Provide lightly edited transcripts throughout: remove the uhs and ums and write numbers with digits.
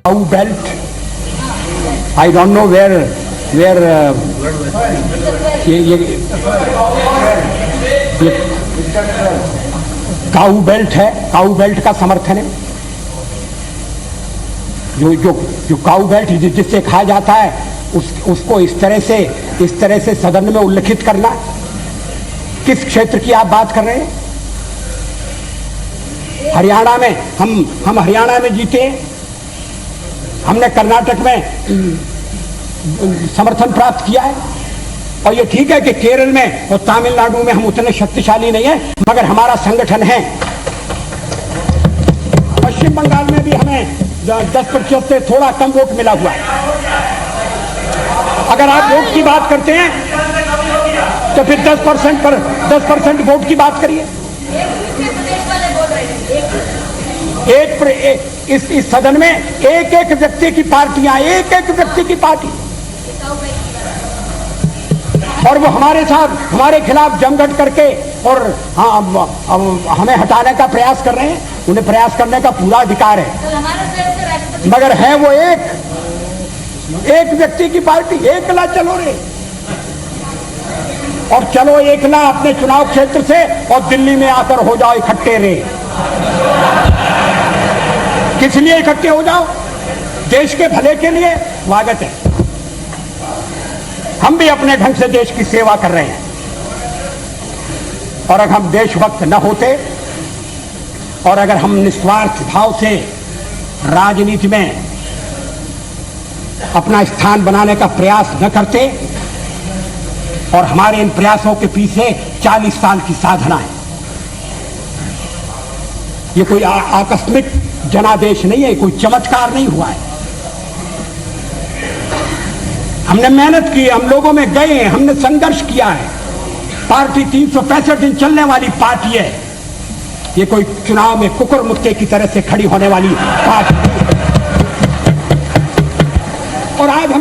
Cow belt, I don't know where ये cow belt है, काऊ belt का समर्थन है। जो काऊ बेल्ट जिससे खाया जाता है उसको इस तरह से सदन में उल्लेखित करना। किस क्षेत्र की आप बात कर रहे हैं? हरियाणा में हम हरियाणा में जीते, हमने कर्नाटक में समर्थन प्राप्त किया है, और ये ठीक है कि केरल में और तमिलनाडु में हम उतने शक्तिशाली नहीं है, मगर हमारा संगठन है। पश्चिम बंगाल में भी हमें 10% से थोड़ा कम वोट मिला हुआ है। अगर आप वोट की बात करते हैं तो फिर 10% वोट की बात करिए। इस सदन में एक व्यक्ति की पार्टियां, एक व्यक्ति की पार्टी, और वो हमारे खिलाफ जमघट करके और हमें हटाने का प्रयास कर रहे हैं। उन्हें प्रयास करने का पूरा अधिकार है, मगर है वो एक व्यक्ति की पार्टी। एकला चलो रे, और चलो एकला अपने चुनाव क्षेत्र से, और दिल्ली में आकर हो जाओ इकट्ठे रे। किस लिए इकट्ठे हो जाओ? देश के भले के लिए। स्वागत है, हम भी अपने ढंग से देश की सेवा कर रहे हैं, और अगर हम देशभक्त न होते और अगर हम निस्वार्थ भाव से राजनीति में अपना स्थान बनाने का प्रयास न करते, और हमारे इन प्रयासों के पीछे 40 साल की साधना है। ये कोई आकस्मिक जनादेश नहीं है, कोई चमत्कार नहीं हुआ है। हमने मेहनत की, हम लोगों में गए हैं, हमने संघर्ष किया है। पार्टी 365 दिन चलने वाली पार्टी है। ये कोई चुनाव में कुकुर मुक्के की तरह से खड़ी होने वाली पार्टी है। और आज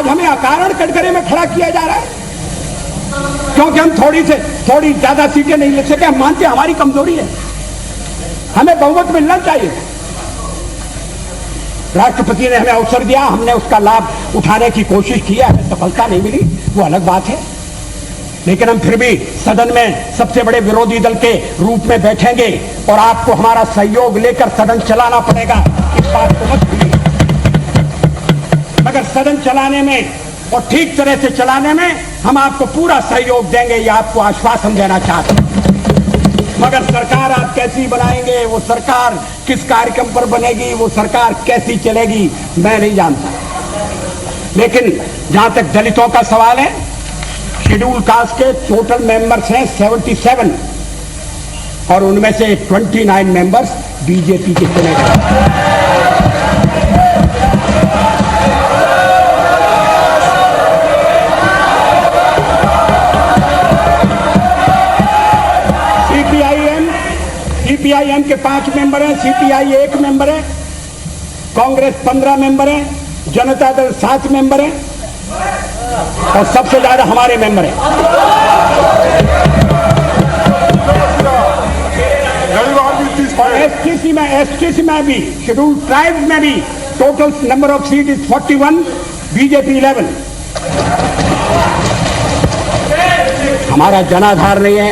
हमें अकारण कटघरे में खड़ा किया जा रहा है, क्योंकि हम थोड़ी ज्यादा सीटें नहीं ले सके। हम मानते हैं हमारी कमजोरी है, हमें बहुमत मिलना चाहिए। राष्ट्रपति ने हमें अवसर दिया, हमने उसका लाभ उठाने की कोशिश की है, हमें सफलता नहीं मिली, वो अलग बात है। लेकिन हम फिर भी सदन में सबसे बड़े विरोधी दल के रूप में बैठेंगे, और आपको हमारा सहयोग लेकर सदन चलाना पड़ेगा, इस बात को मत भूलिए। मगर सदन चलाने में और ठीक तरह से चलाने में हम आपको पूरा सहयोग देंगे, ये आपको आश्वासन देना चाहते हैं। मगर सरकार आप कैसी बनाएंगे, वो सरकार किस कार्यक्रम पर बनेगी, वो सरकार कैसी चलेगी, मैं नहीं जानता। लेकिन जहां तक दलितों का सवाल है, शेड्यूल कास्ट के टोटल मेंबर्स हैं 77, और उनमें से 29 मेंबर्स बीजेपी के चुने गए। सीपीआईएम के 5 मेंबर हैं, सीपीआई 1 मेंबर है, कांग्रेस 15 मेंबर है, जनता दल 7 मेंबर है, और सबसे ज्यादा हमारे मेंबर हैं। एसटीसी में भी, शेड्यूल ट्राइब्स में भी total number of seat is 41, BJP 11। हमारा जनाधार नहीं है,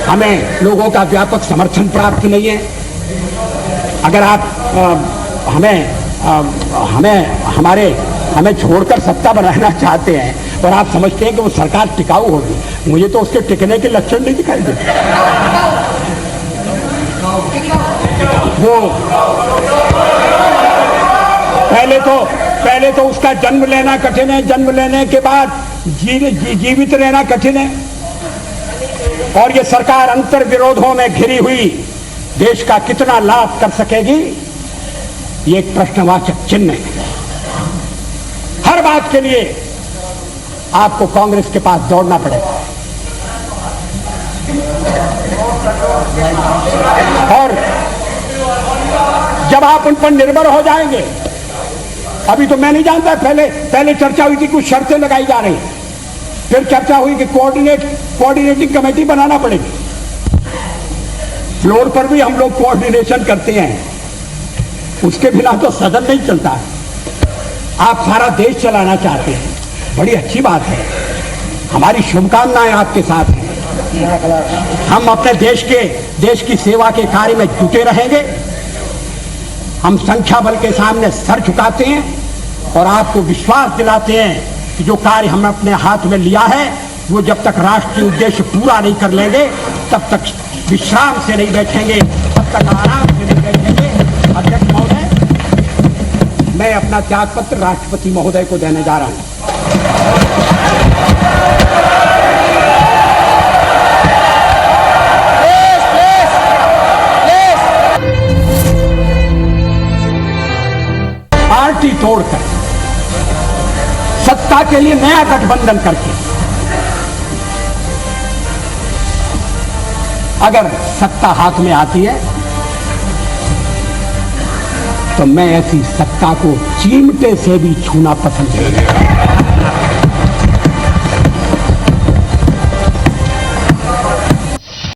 हमें लोगों का व्यापक समर्थन प्राप्त नहीं है। अगर आप हमें छोड़कर सत्ता बनाना चाहते हैं और आप समझते हैं कि वो सरकार टिकाऊ होगी, मुझे तो उसके टिकने के लक्षण नहीं दिखाई देते। वो पहले तो उसका जन्म लेना कठिन है, जन्म लेने के बाद जीवित रहना कठिन है, और ये सरकार अंतर विरोधों में घिरी हुई देश का कितना लाभ कर सकेगी, ये एक प्रश्नवाचक चिन्ह है। हर बात के लिए आपको कांग्रेस के पास दौड़ना पड़ेगा, और जब आप उन पर निर्भर हो जाएंगे, अभी तो मैं नहीं जानता, पहले चर्चा हुई थी, कुछ शर्तें लगाई जा रही, फिर चर्चा हुई कि कोऑर्डिनेटिंग कमेटी बनाना पड़ेगी। फ्लोर पर भी हम लोग कोऑर्डिनेशन करते हैं, उसके बिना तो सदन नहीं चलता है। आप सारा देश चलाना चाहते हैं, बड़ी अच्छी बात है, हमारी शुभकामनाएं आपके साथ हैं। हम अपने देश की सेवा के कार्य में जुटे रहेंगे। हम संख्या बल के सामने सर झुकाते हैं और आपको विश्वास दिलाते हैं कि जो कार्य हमने अपने हाथ में लिया है वो जब तक राष्ट्रीय उद्देश्य पूरा नहीं कर लेंगे तब तक विश्राम से नहीं बैठेंगे, तब तक आराम से नहीं बैठेंगे। अध्यक्ष महोदय, मैं अपना त्यागपत्र राष्ट्रपति महोदय को देने जा रहा हूं। पार्टी तोड़कर सत्ता के लिए नया गठबंधन करके अगर सत्ता हाथ में आती है तो मैं ऐसी सत्ता को चिमटे से भी छूना पसंद नहीं करता।